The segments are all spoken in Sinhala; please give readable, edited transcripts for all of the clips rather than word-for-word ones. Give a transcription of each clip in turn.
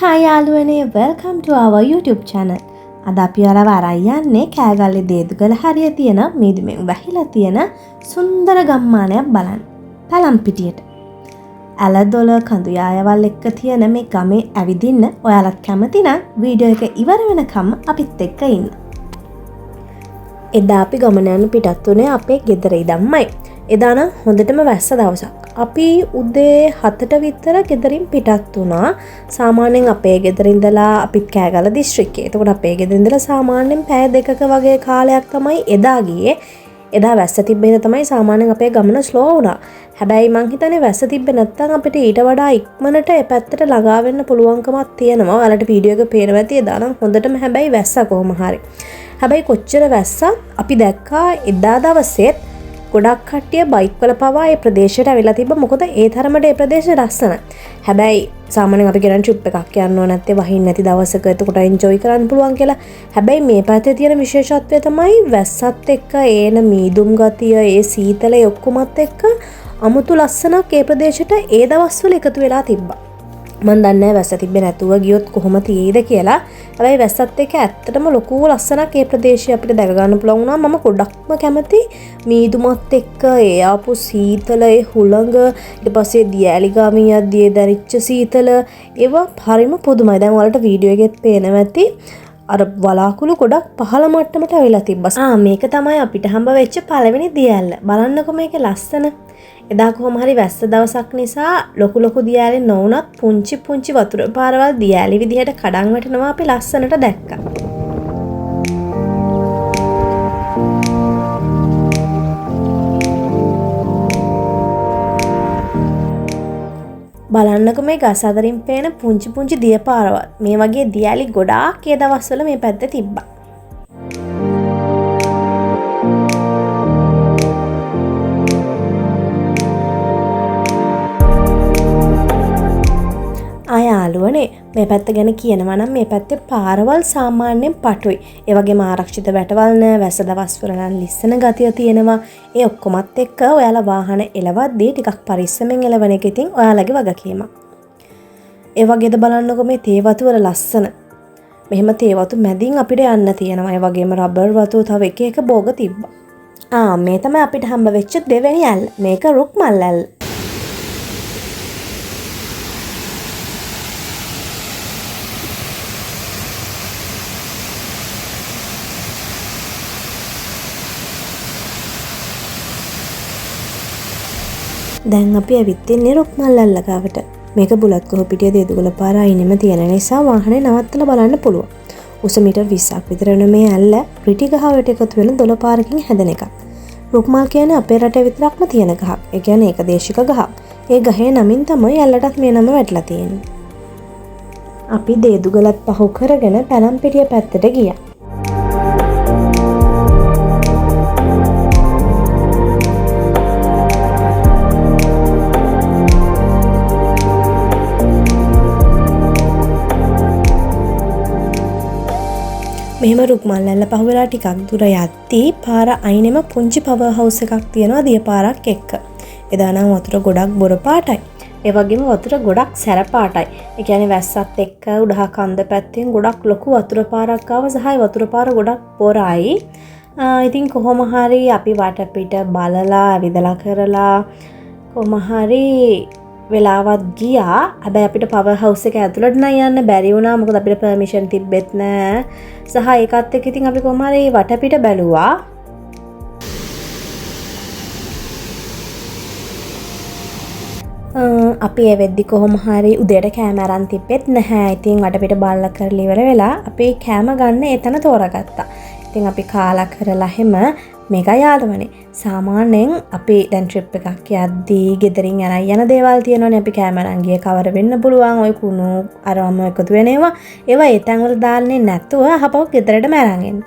Hi යාළුවනේ, welcome to our YouTube channel. අද අපි ඔයාලව අරන් යන්නේ කෑගල්ලේ දේදුගල හරිය තියෙන මීදුමෙන් වැහිලා තියෙන සුන්දර ගම්මානයක් බලන්න. තලම්පිටියට. ඇලදොල කඳු යායවල් එක්ක තියෙන මේ ගමේ ඇවිදින්න ඔයාලත් කැමති නම් වීඩියෝ එක ඉවර වෙනකම් අපිත් එක්ක ඉන්න. එදා අපි ගමන යන පිටත් උනේ අපේ ගෙදර ඉඳන්මයි. එදා නම් හොඳටම වැස්ස දවසක්. අපි උදේ 7ට විතර ගෙදරින් පිටත් වුණා. සාමාන්‍යයෙන් අපේ ගෙදර ඉඳලා අපිත් කෑගල්ල දිස්ත්‍රික්කේ. එතකොට අපේ ගෙදර ඉඳලා සාමාන්‍යයෙන් පැය දෙකක වගේ කාලයක් තමයි එදා ගියේ. එදා වැස්ස තිබ්බේ තමයි සාමාන්‍යයෙන් අපේ ගමන ස්ලෝ වුණා. හැබැයි මං හිතන්නේ වැස්ස තිබ්බේ නැත්නම් අපිට ඊට වඩා ඉක්මනට ඒ පැත්තට ළඟා වෙන්න පුළුවන්කමක් තියෙනවා. ඔයාලට වීඩියෝ එක පේනවා ඇති. එදා නම් හොඳටම හැබැයි වැස්ස කොහොම හරි. හැබැයි කොච්චර වැස්සක් අපි දැක්කා එදා දවසේත් ගොඩක් කට්ටිය බයික් වල පවා ඒ ප්‍රදේශයට ඇවිල්ලා තිබ්බා. මොකද ඒ තරමට ඒ ප්‍රදේශය ලස්සනයි. හැබැයි සාමාන්‍යයෙන් අපි ගෙනන ට්‍රිප් එකක් යන්න ඕන නැත්තේ වහින්න නැති දවසක. එතකොට එන්ජොයි කරන්න පුළුවන් කියලා. හැබැයි මේ පැත්තේ තියෙන විශේෂත්වය තමයි වැස්සත් එක්ක ඒන මීදුම් ගතිය, ඒ සීතලේ ඔක්කොමත් එක්ක අමුතු ලස්සනක් ඒ ප්‍රදේශයට ඒ දවස්වල එකතු වෙලා තිබ්බා. මන් දන්නේ නැහැ වැස්ස තිබ්බේ නැතුව ගියොත් කොහොම තියෙයිද කියලා. හැබැයි වැස්සත් එක්ක ඇත්තටම ලොකු ලස්සනක් ඒ ප්‍රදේශය අපිට දැක ගන්න පුළුවන් වුණා. මම ගොඩක්ම කැමති මීදුමත් එක්ක ඒ ආපු සීතල, ඒ හුළඟ, ඊට පස්සේ දියැලි ගාමින් යද්දී දැරිච්ච සීතල, ඒවා හරිම පුදුමයි. දැන් ඔයාලට වීඩියෝ එකෙත් පේනවා ඇති. අර වලාකුළු ගොඩක් පහළ මට්ටමට ඇවිල්ලා තිබ්බා. මේක තමයි අපිට හම්බ වෙච්ච පළවෙනි දියැල්ල. බලන්නකො මේකේ ලස්සන. එදා කොහොම හරි වැස්ස දවසක් නිසා ලොකු දියැලි නොවුනත් පුංචි වතුර පාරවල් දියැලි විදිහට කඩන් වැටෙනවා අපි ලස්සනට දැක්කා. බලන්නකො මේ ගස් අතරින් පේන පුංචි දිය පාරවල්. මේ වගේ දියැලි ගොඩාක් ඒ දවස්වල මේ පැත්තේ තිබ්බා. යාළුවනේ මේ පැත්ත ගැන කියනවා නම් මේ පැත්තේ පාරවල් සාමාන්‍යයෙන් පටුයි. ඒ වගේම ආරක්ෂිත වැටවල් නෑ. වැස්ස දවස්වල නම් ලිස්සන ගතිය තියෙනවා. ඒ ඔක්කොමත් එක්ක ඔයාලා වාහන එලවද්දී ටිකක් පරිස්සමෙන් එලවන එක ඉතින් ඔයාලගේ වගකීමක්. ඒ වගේද බලන්නකො මේ තේ වතු වල ලස්සන. මෙහෙම තේ වතු මැදින් අපිට යන්න තියෙනවා. ඒ වගේම රබර් වතු තව එක බෝග තිබ්බා. මේ තමයි අපිට හම්බ වෙච්ච දෙවෙනි ඇල්ල. මේක රුක් මල් ඇල්ල. දැන් අපි ඇවිත් ඉන්නේ රුක් මල් ඇල්ල ගාවට. මේක බුලත් කොහොපිටිය දේදුගල පාර අයිනෙම තියෙන නිසා වාහනේ නවත්තලා බලන්න පුළුවන්. උස මීටර් 20ක් විතර වෙන මේ ඇල්ල රිටි ගහවට එකතු වෙන දොළ පාරකින් හැදෙන එකක්. රුක් මල් කියන්නේ අපේ රටේ විතරක්ම තියෙන ගහක්. ඒ කියන්නේ ඒකදේශික ගහක්. ඒ ගහේ නමින් තමයි ඇල්ලටත් මේ නම වැටලා තියෙන්නේ. අපි දේදුගලත් පහු කරගෙන පැලම්පිටිය පැත්තට ගියා. මෙහෙම රුක් මල් ඇල්ල පහුවෙලා ටිකක් දුර යද්දී පාර අයිනෙම පුංචි පවර් හවුස් එකක් තියෙනවා දිය පාරක් එක්ක. එදා නම් වතුර ගොඩක් බොර පාටයි. ඒ වගේම වතුර ගොඩක් සැර පාටයි. ඒ කියන්නේ වැස්සත් එක්ක උඩහ කන්ද පැත්තෙන් ගොඩක් ලොකු වතුර පාරක් ආව සහයි වතුර පාර ගොඩක් බොරයි. ඉතින් කොහොම හරි අපි වටපිට බලලා ඇවිදලා කරලා කොහොම හරි වෙලාවත් ගියා. හැබැයි අපිට පවර් හවුස් එක ඇතුළට නම් යන්න බැරි වුණා. මොකද අපිට පර්මිෂන් තිබ්බෙත් නෑ. සහ ඒකත් එක්ක ඉතින් අපි කොහොම හරි වටපිට බැලුවා. අපි ඒ වෙද්දි කොහොම හරි උදේට කෑම අරන් තිබ්බෙත් නැහැ. ඉතින් වටපිට බලලා කරලා ඉවර වෙලා අපි කෑම ගන්න එතන තෝරගත්තා. ඉතින් අපි කාලා කරලා හැම මේක යාළුවනේ. සාමාන්‍යයෙන් අපි දැන් ට්‍රිප් එකක් යද්දී ගෙදරින් අරන් යන දේවල් තියෙනවනේ. අපි කෑම අරන් ගියේ කවර වෙන්න පුළුවන්. ඔය කුණු අරම එකතු වෙන ඒවා ඒ තැන් වල දාන්නේ නැතුව අහපව ගෙදරටම අරන් එන්න.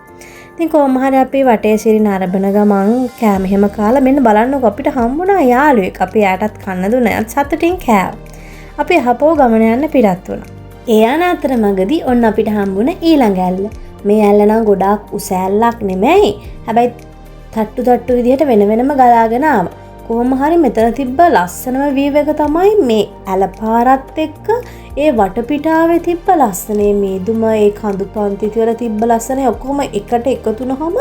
ඉතින් කොහොම හරි අපි වටේ සිරින අරබන ගමන් කෑම එහෙම කාලා මෙන්න බලන්නකො අපිට හම්බුණා යාළුවෙක්. අපි යාටත් කන්න දුන්නා. යාත් සතුටින් කෑවා. අපි හපෝ ගමන යන්න පිටත් වුණා. ඒ යන අතරමඟදී ඔන්න අපිට හම්බුණ ඊළඟ ඇල්ල. මේ ඇල්ල නම් ගොඩාක් උස ඇල්ලක් නෙමෙයි. හැබැයි තට්ටු විදිහට වෙන වෙනම ගලාගෙන ආවා. කොහොම හරි මෙතන තිබ්බ ලස්සනම වීව් එක තමයි මේ ඇල පාරත් එක්ක ඒ වටපිටාවේ තිබ්බ ලස්සනේ මීදුම ඒ කඳු පන්ති වල තිබ්බ ලස්සනේ ඔක්කොම එකට එකතු වුනහම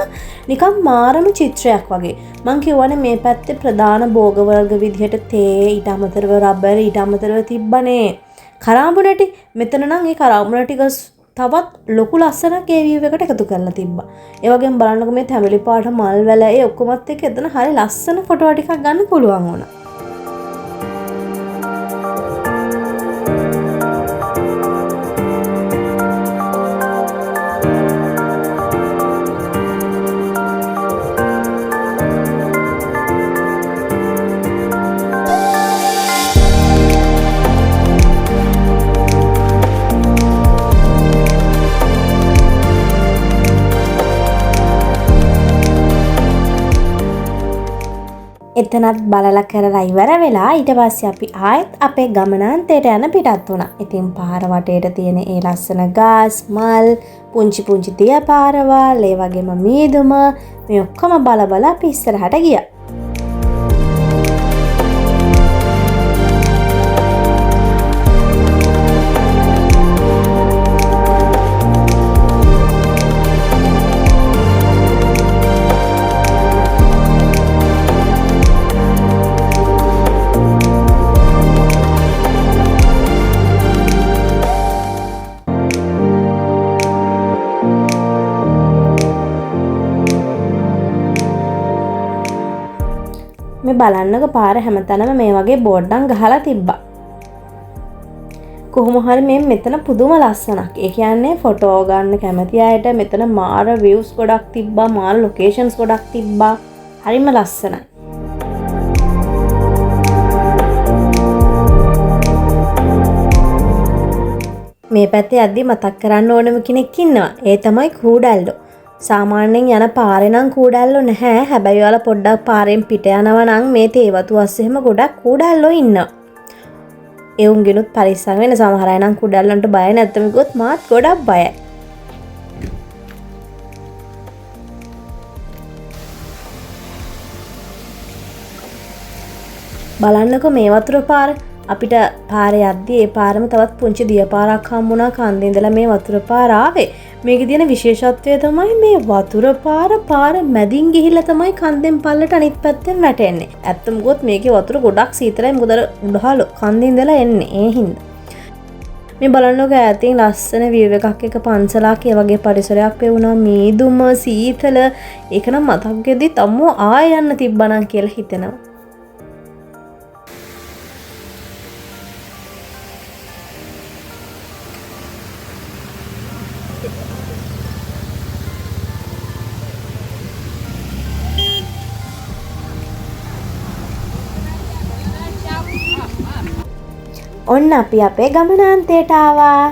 නිකන් මාරම චිත්‍රයක් වගේ. මං කියවනේ මේ පැත්තේ ප්‍රධාන භෝග වර්ග විදිහට තේ ඊට අමතරව රබර් ඊට අමතරව තිබ්බනේ. කරාඹුණටි මෙතන නම් ඒ කරාඹුණ ටික තවත් ලොකු ලස්සනක් ඒ වීව් එකට එකතු කරලා තිබ්බා. ඒ වගේම බලන්නකො මේ තැඹිලි පාට මල් වැල ඒ ඔක්කොමත් එක්ක එතන හරිය ලස්සන ෆොටෝ ටිකක් ගන්න පුළුවන් වුණා. එතනත් බලලා කරලා ඉවර වෙලා ඊට පස්සේ අපි ආයෙත් අපේ ගමනාන්තයට යන පිටත් වුණා. ඉතින් පාර වටේට තියෙන ඒ ලස්සන ගස්, මල්, පුංචි දිය පාරවල්, ඒ වගේම මීදුම මේ ඔක්කොම බල අපි ඉස්සරහට ගියා. මේ බලන්නක පාර හැමතැනම මේ වගේ බෝඩ්ඩම් ගහලා තිබ්බා. කොහොම හරි මේ මෙතන පුදුම ලස්සනක්. ඒ කියන්නේ ෆොටෝ ගන්න කැමති අයට මෙතන මාර views ගොඩක් තිබ්බා, මාර locations ගොඩක් තිබ්බා. හරිම ලස්සනයි. මේ පැත්තේ යද්දි මතක් කරන්න ඕනම කෙනෙක් ඉන්නවා. ඒ තමයි කූඩල්ලෝ. සාමාන්‍යයෙන් යන පාරේ නම් කූඩල්ලෝ නැහැ. හැබැයි ඔයාලා පොඩ්ඩක් පාරෙන් පිට යනවා නම් මේ තේවතු අස්සෙම ගොඩක් කූඩල්ලෝ ඉන්නවා. ඒ උන්ගෙනුත් පරිස්සම් වෙන. සමහර අය නම් කූඩල්ලන්ට බය නැත්තම ගොත් මාත් ගොඩක් බයයි. බලන්නකෝ මේ වතුර පාර. අපිට පාරේ යද්දී ඒ පාරම තවත් පුංචි දිය පාරක් හම්බුණා. කන්දේ ඉඳලා මේ වතුර පාර ආවේ. මේකේ තියෙන විශේෂත්වය තමයි මේ වතුර පාර මැදින් ගිහිල්ලා තමයි කන්දෙන් පල්ලට අනිත් පැත්තෙන් වැටෙන්නේ. ඇත්තම ගොත් මේකේ වතුර ගොඩක් සීතලයි. මොකද උඩහල කන්දේ ඉඳලා එන්නේ. ඒ හින්දා. මේ බලන්නකෝ ඈතින් ලස්සන view එකක් එක පන්සලක් ඒ වගේ පරිසරයක් වුණා. මීදුම සීතල ඒක නම් මතක් වෙද්දිත් අම්මෝ ආය යන්න තිබ්බනම් කියලා හිතෙනවා. ඔන්න අපි අපේ ගමනාන්තයට ආවා.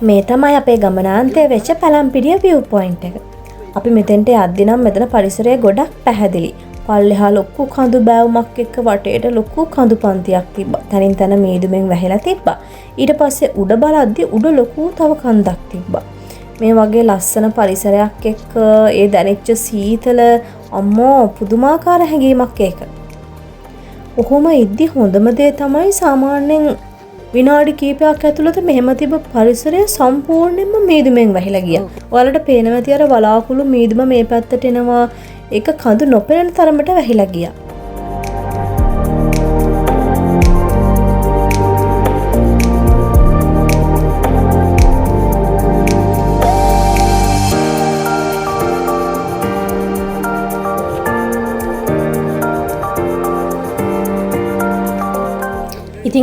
මේ තමයි අපේ ගමනාන්තයේ වෙච්ච පැලම්පිටිය view point එක. අපි මෙතෙන්ට යද්දි නම් මෙතන පරිසරය ගොඩක් පැහැදිලි. පල්ලෙහා ලොකු කඳු බෑවුමක් එක්ක වටේට ලොකු කඳු පන්තියක් තිබ්බා. තනින් තන මීදුමෙන් වැහිලා තිබ්බා. ඊට පස්සේ උඩ බලද්දි උඩ ලොකු තව කන්දක් තිබ්බා. මේ වගේ ලස්සන පරිසරයක් එක්ක ඒ දැනෙච්ච සීතල අම්මෝ පුදුමාකාර හැඟීමක් ඒක. ඔහොම ඉද්දි හොඳම දේ තමයි සාමාන්‍යයෙන් විනාඩි කීපයක් ඇතුළත මෙහෙම තිබ්බ පරිසරය සම්පූර්ණයෙන්ම මීදුමෙන් වැහිලා ගියා. ඔයාලට පේනවා ඇති අර වලාකුළු මීදුම මේ පැත්තට එනවා. ඒක කඳු නොපෙනෙන තරමට වැහිලා ගියා.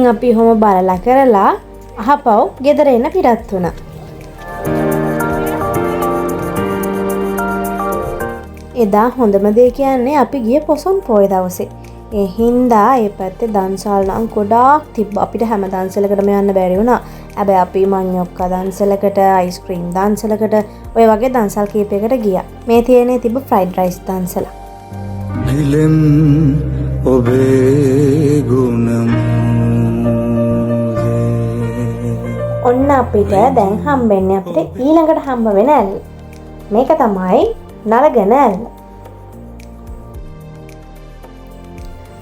ඉතින් අපි හොම බලලා කරලා අහපව් ගෙදර එන්න පිටත් වුණා. එදා හොඳම දේ කියන්නේ අපි ගියේ පොසොන් පොය දවසේ. ඒ හින්දා ඒ පැත්තේ දන්සල් නම් ගොඩාක් තිබ්බා. අපිට හැම දන්සලකටම යන්න බැරි වුණා. හැබැයි අපි මඤ්ඤොක්ක දන්සලකට, අයිස්ක්‍රීම් දන්සලකට ඔය වගේ දන්සල් කීපයකට ගියා. මේ තියෙන්නේ තිබ්බ ෆ්‍රයිඩ් රයිස් දන්සල. නිලම් ඔබේ ගුණම් ඔන්න අපිට දැන් හම්බෙන්නේ අපිට ඊළඟට හම්බ වෙන ඇල්ල. මේක තමයි නලගන ඇල්ල.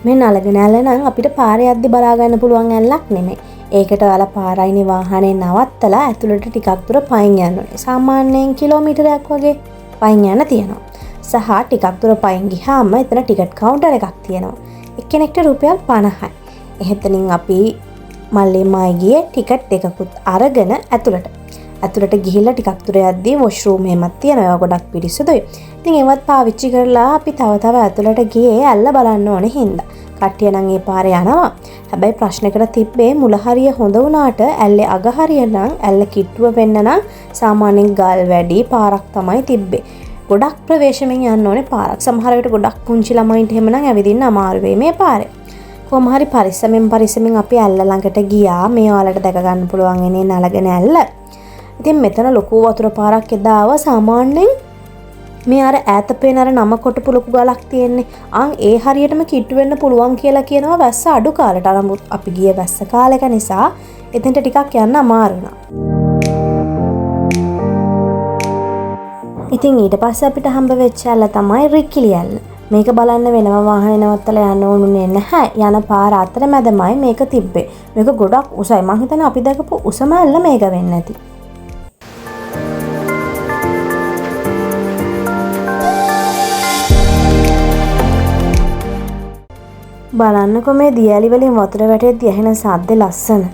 මේ නලගන ඇල්ල නම් අපිට පාරේ යද්දි බලා ගන්න පුළුවන් ඇල්ලක් නෙමෙයි. ඒකට ඔයාලා පාරයිනේ වාහනේ නවත්තලා ඇතුළට ටිකක් දුර පයින් යන්න ඕනේ. සාමාන්‍යයෙන් කිලෝමීටරයක් වගේ පයින් යන්න තියෙනවා. සහ ටිකක් දුර පයින් ගියාම එතන ටිකට් කවුන්ටර් එකක් තියෙනවා. එක්කෙනෙක්ට රුපියල් 50යි. එහෙතනින් අපි මල්ලේ මායි ගියේ ටිකට් එකකුත් අරගෙන ඇතුළට ගිහිල්ලා ටිකක් දුර යද්දී වොෂ්රූම් එකක් තියෙනවා. ගොඩක් පිරිසුදුයි. ඉතින් ඒවත් පාවිච්චි කරලා අපි තව ඇතුළට ගියේ ඇල්ල බලන්න ඕනේ හින්දා. කට්ටිය නම් ඒ පාරේ යනවා. හැබැයි ප්‍රශ්නයකට තිබ්බේ මුල හරිය හොඳ වුණාට ඇල්ලේ අග හරිය නම් ඇල්ල කිට්ටුව වෙන්න නම් සාමාන්‍යයෙන් ගල් වැඩි පාරක් තමයි තිබ්බේ. ගොඩක් ප්‍රවේශමෙන් යන්න ඕනේ පාරක්. සමහර විට ගොඩක් පුංචි ළමයින්ට එහෙම නම් ඇවිදින්න අමාරු වෙයි මේ පාරේ. කොහොම හරි පරිස්සමෙන් අපි ඇල්ල ළඟට ගියා. මේ ඔයාලට දැක ගන්න පුළුවන් එනේ නලගෙන ඇල්ල. ඉතින් මෙතන ලොකු වතුර පාරක් එදාව සාමාන්‍යයෙන් මේ අර ඈත පේන අර නම කොටපු ලොකු ගලක් තියෙන්නේ. ඒ හරියටම කිට්ටු වෙන්න පුළුවන් කියලා කියනවා වැස්ස අඩු කාලට. අරමුත් අපි ගියේ වැස්ස කාලෙක නිසා එතෙන්ට ටිකක් යන්න අමාරු වුණා. ඉතින් ඊට පස්සේ අපිට හම්බ වෙච්ච ඇල්ල තමයි රිකිලි ඇල්ල. මේක බලන්න වෙනම වාහනේ නවත්තලා යන්න ඕනුනේ නැහැ. යන පාර අතරමැදමයි මේක තිබ්බේ. මේක ගොඩක් උසයි. මං හිතන්නේ අපි දැකපු උසම ඇල්ල මේක වෙන්නේ නැති. බලන්නකො මේ දියැලි වලින් වතුර වැටෙද්දී ඇහෙන සද්දේ ලස්සන.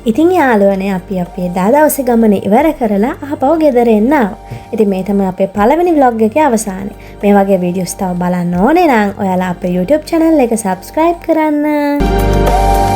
ඉතින් යාළුවනේ අපි අපේ දවසේ ගමන ඉවර කරලා ආපහු ගෙදර එන්න ආවා. ඉතින් මේ තමයි අපේ පළවෙනි vlog එකේ අවසානය. මේ වගේ වීඩියෝස් තව බලන්න ඕනේ නම් ඔයාලා අපේ YouTube channel එක subscribe කරන්න.